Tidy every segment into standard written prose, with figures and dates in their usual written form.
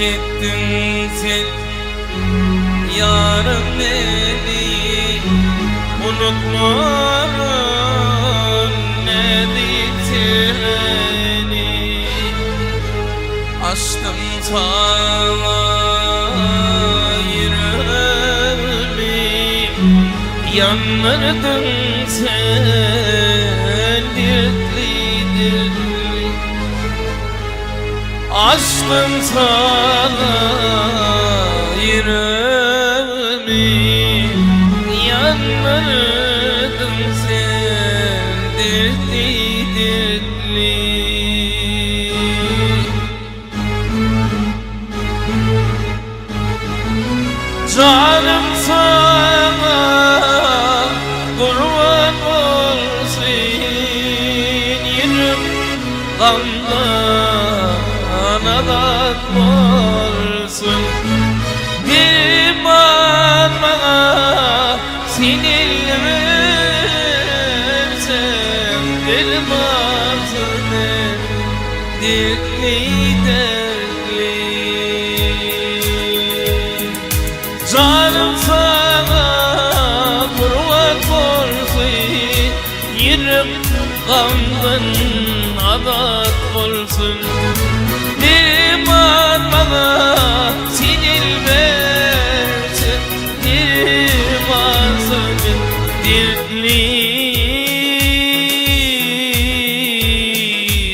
ettin sen yarım beni, unutmanın neydi treni. Açtım sana yüreğimi, yandırdın sen dertli dertli. Açtım sana yüreğimi, yandırdın sen dertli dertli. Canım sana kurban olsun, yüreğim kandan adak olsun. Derman bana sinirlersem, dermansın dertli dertli. Canım sana kurban olsun, yüreğim kandan adak olsun. Derman bana sinirlersin, dermansın dertli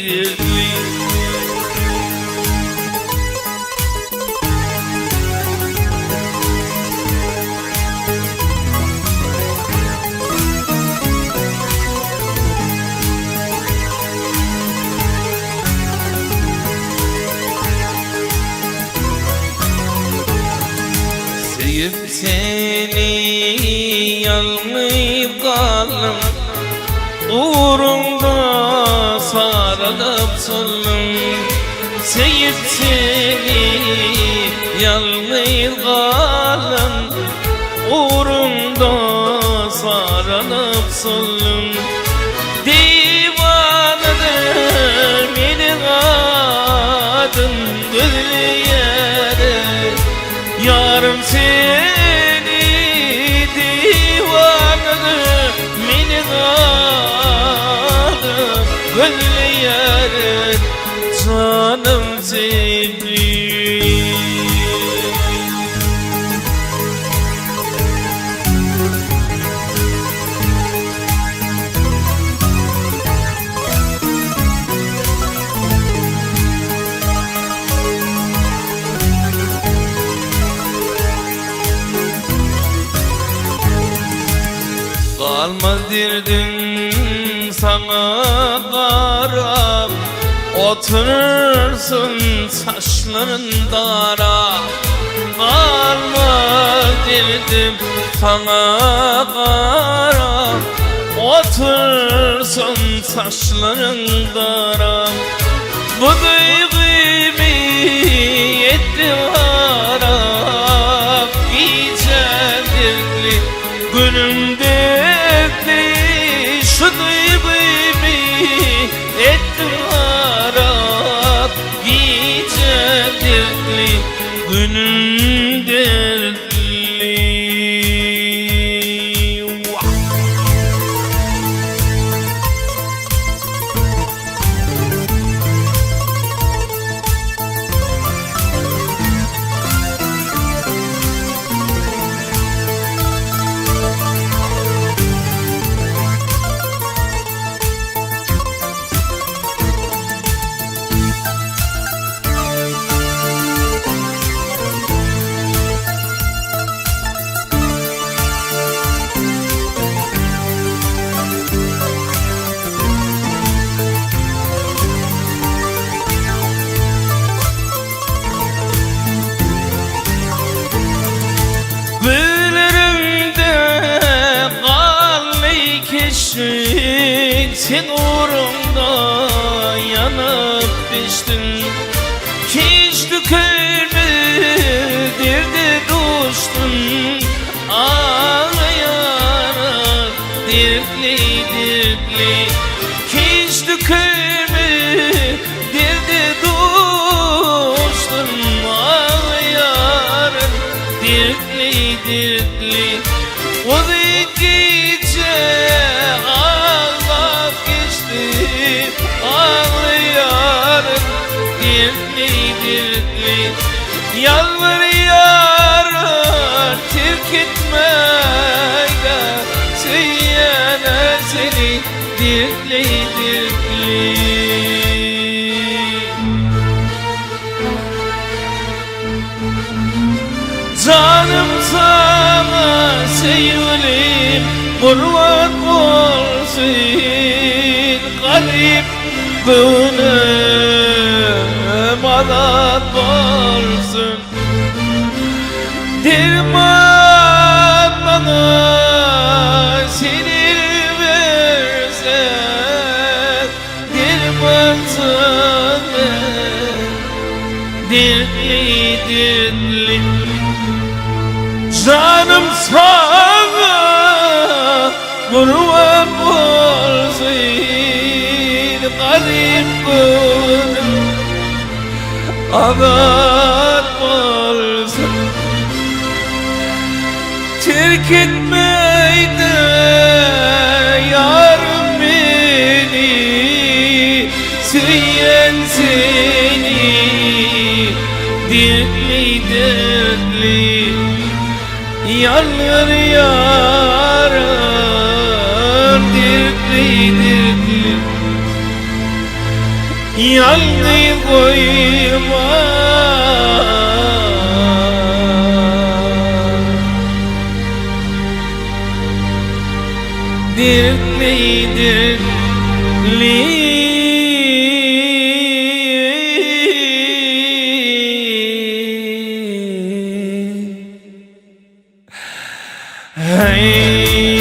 dertli. Sevip seni yalnız kaldım, uğrunda sarılıp soldum. Sevip seni yalnız kaldım, uğrunda sarılıp soldum. Divanıdır benim adım, gözleyere yarım seni divanıdır benim adım, gözleyere canım sevdiğim. Kalmaz derdim sana karab, oturursun saçların dara. Kalmaz derdim sana karab, oturursun saçların dara. Bu duygumu ettim harap, gece dertli günüm dertli. Şu duygumu ettim harap, gece dertli günüm dertli. Sen uğrumda yanıp piştin, hiç tükenmedirdi dostun. Ağlayarak dertli dertli, hiç tükenmedirdi dostun. dirli dirli. Canım sana sevgilim kurban olsun, garip gönlüm adat olsun. Dirman bana sinir versen, dirman sana dirli dirli. Canım sana kurban olsun, garip gönlüm adat olsun. Terk etmeyde yarım beni, süyen seni dirli dirli. Yanır yarım dirli dirli. Yandı koyma dirli dirli. Hey